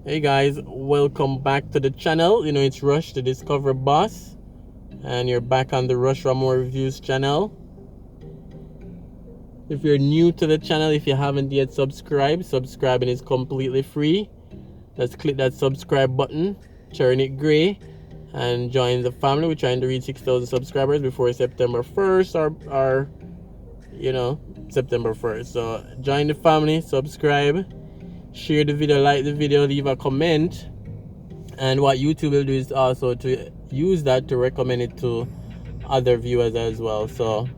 Hey guys, welcome back to the channel. It's Rush, the Discover Boss, and you're back on the Raymore Reviews channel. If you're new to the channel, if you haven't yet subscribed, subscribing is completely free. Let's click that subscribe button, turn it gray, and join the family. We're trying to reach 6,000 subscribers before September 1st or September 1st. So join the family, subscribe, share the video, like the video, leave a comment. And what YouTube will do is also to use that to recommend it to other viewers as well. So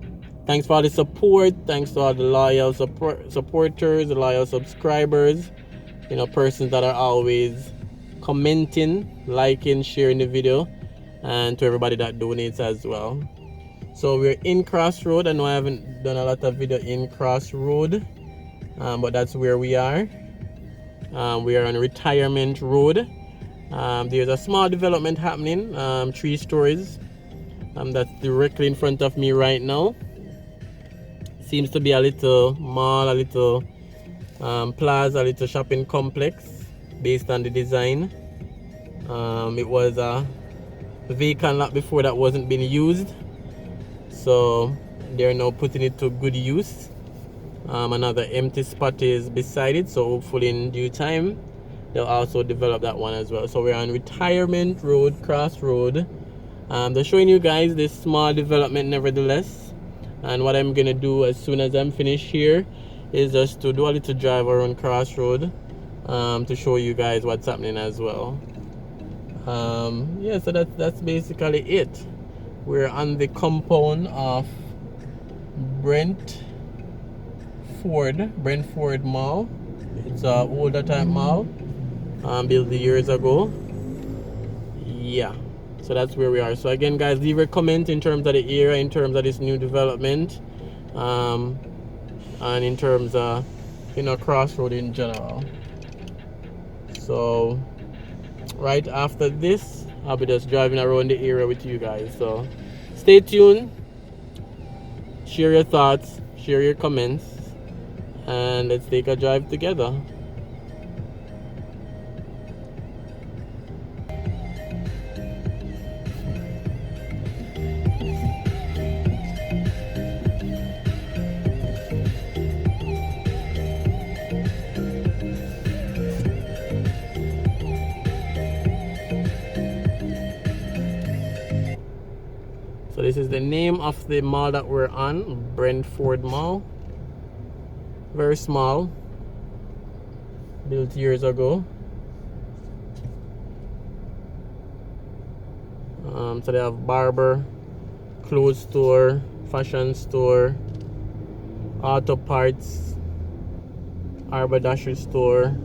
thanks for all the support. Thanks to all the loyal supporters, the loyal subscribers, persons that are always commenting, liking, sharing the video, and to everybody that donates as well. So we're in Crossroad. I know I haven't done a lot of video in Crossroad, but that's where we are. We are on Retirement Road. There's a small development happening, 3 stories. That's directly in front of me right now. Seems to be a little mall, a little plaza, a little shopping complex based on the design. It was a vacant lot before that wasn't being used, so they're now putting it to good use. Another empty spot is beside it, so hopefully in due time they'll also develop that one as well. So we're on Retirement Road, Crossroad. They're showing you guys this small development nevertheless, and what I'm gonna do as soon as I'm finished here is just to do a little drive around Crossroad to show you guys what's happening as well. Yeah, so that's basically it. We're on the compound of Brentford Mall. It's an older type mall, built years ago. Yeah, so that's where we are. So again, guys, leave a comment in terms of the area, in terms of this new development, and in terms of Crossroad in general. So right after this, I'll be just driving around the area with you guys. So stay tuned, share your thoughts, share your comments, and let's take a drive together. So this is the name of the mall that we're on, Brentford Mall. Very small, built years ago. So they have barber, clothes store, fashion store, auto parts, haberdashery store.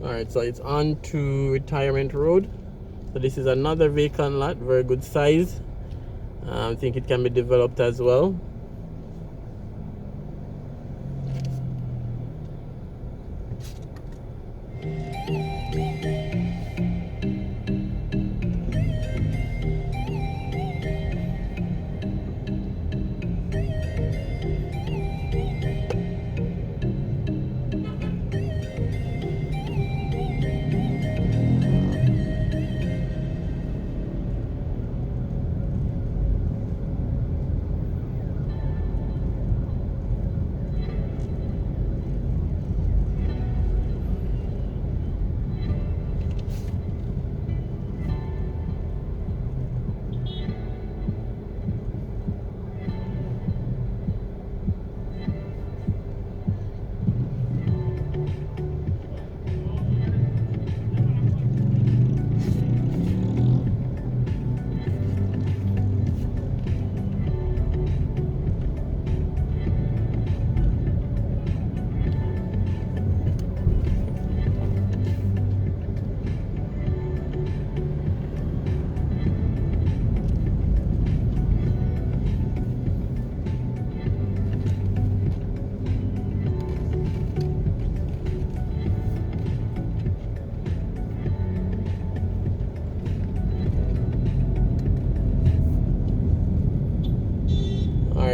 Alright, so it's on to Retirement Road. So this is another vacant lot, very good size. I think it can be developed as well.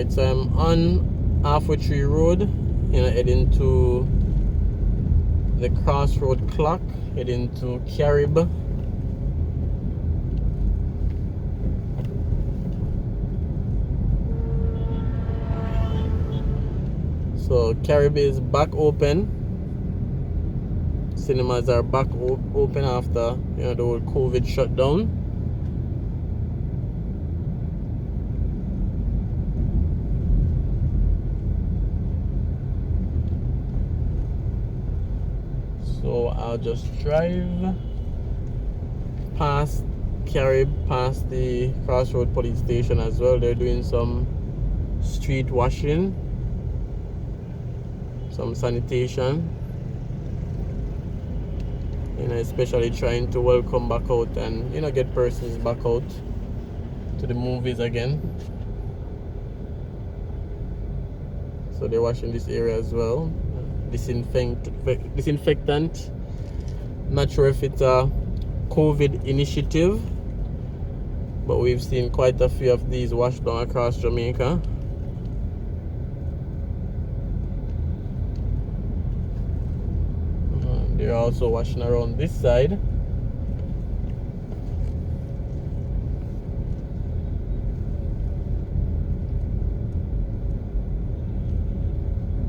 Alright, so I'm on Halfway Tree Road, heading to the Crossroad Clock, heading to Carib. So Carib is back open. Cinemas are back open after the whole COVID shutdown. So I'll just drive past Carib, past the Crossroad Police Station as well. They're doing some street washing, some sanitation, especially trying to welcome back out and get persons back out to the movies again. So they're washing this area as well. Disinfectant. Not sure if it's a COVID initiative, but we've seen quite a few of these washed down across Jamaica. They're also washing around this side.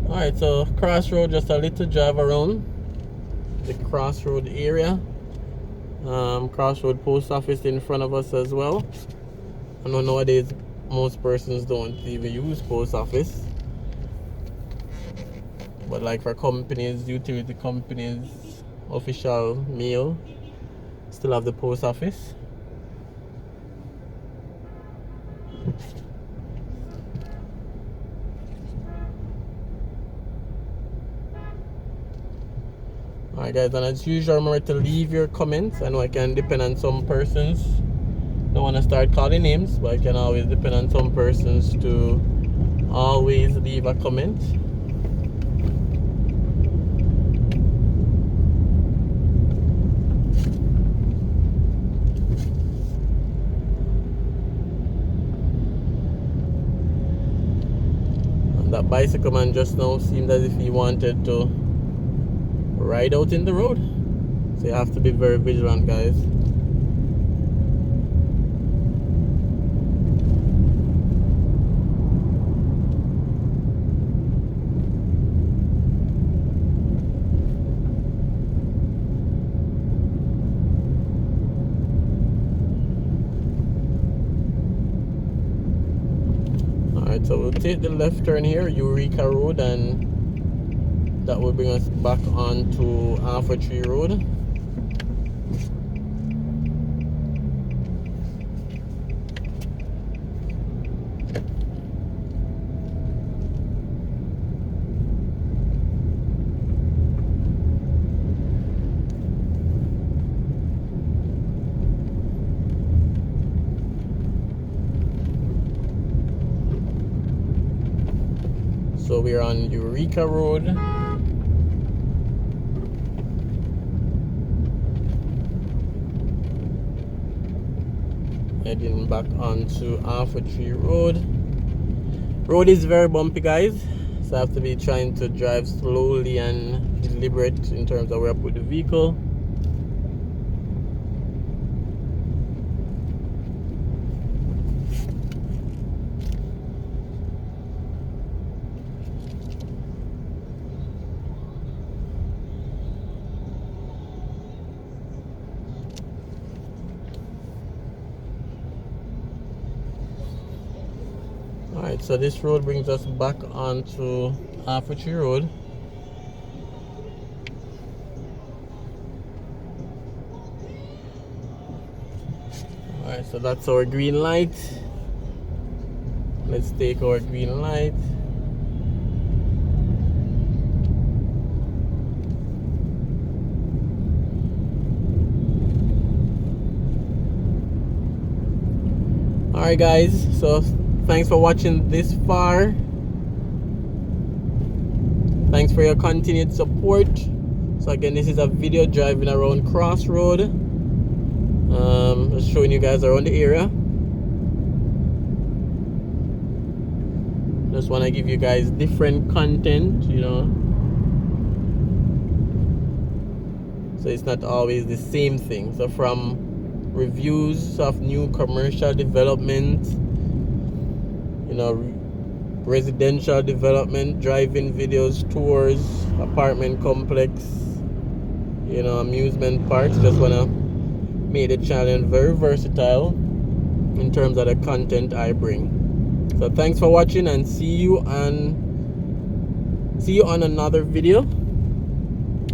Alright, so Crossroad, just a little drive around the Crossroad area. Crossroad Post Office in front of us as well. I know nowadays most persons don't even use post office, but like for companies, utility companies, official mail, still have the post office. Alright guys, and as usual, remember to leave your comments. I know I can depend on some persons, don't want to start calling names, but I can always depend on some persons to always leave a comment. And that bicycle man just now seemed as if he wanted to ride out in the road, so you have to be very vigilant, guys. Alright, so we'll take the left turn here, Eureka Road, and that will bring us back onto Halfway Tree Road. So we're on Eureka Road. Heading back onto Halfway Tree Road. Road is very bumpy, guys, so I have to be trying to drive slowly and deliberate in terms of where I put the vehicle. Alright, so this road brings us back onto Halfway Tree Road. Alright, so that's our green light. Let's take our green light. Alright guys, so thanks for watching this far. Thanks for your continued support. So again, this is a video driving around Crossroad, just showing you guys around the area. Just want to give you guys different content, you know, so it's not always the same thing. So from reviews of new commercial development, you know, residential development, driving videos, tours, apartment complex, you know, amusement parks. Just want to make the channel very versatile in terms of the content I bring. So thanks for watching, and see you on another video.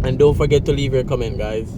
And don't forget to leave your comment, guys.